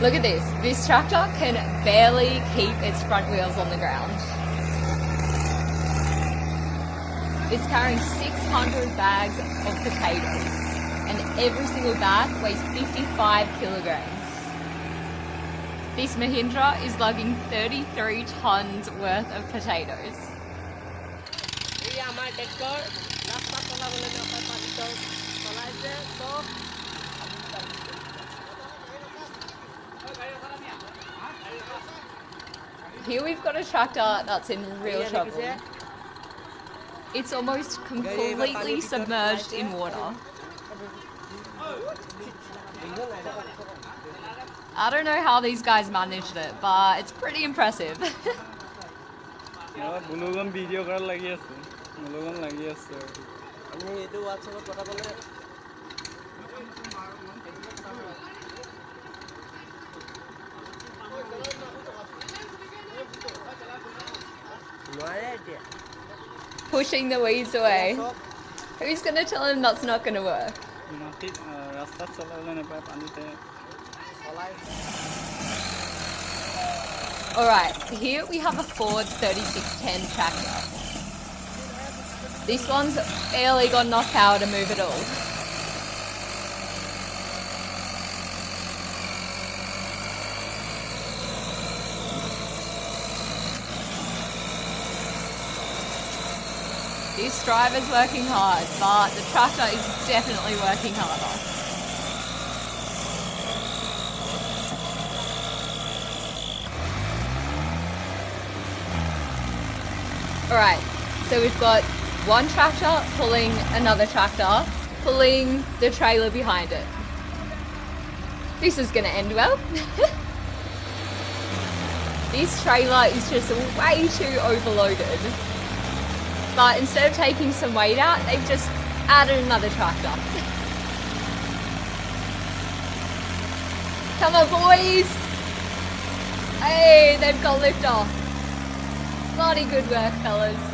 Look at this. This tractor can barely keep its front wheels on the ground. It's carrying 600 bags of potatoes, and every single bag weighs 55 kilograms. This Mahindra is lugging 33 tons worth of potatoes. Here we've got a tractor that's in real trouble. It's almost completely submerged in water. I don't know how these guys managed it, but it's pretty impressive. Pushing the weeds away. Who's going to tell him that's not going to work? Alright, here we have a Ford 3610 tractor. This one's barely got enough power to move at all. This driver's working hard, but the tractor is definitely working harder. Alright, so we've got one tractor pulling another tractor, pulling the trailer behind it. This is going to end well. This trailer is just way too overloaded. But instead of taking some weight out, they've just added another tractor. Come on, boys! Hey, they've got lift off. Bloody good work, fellas.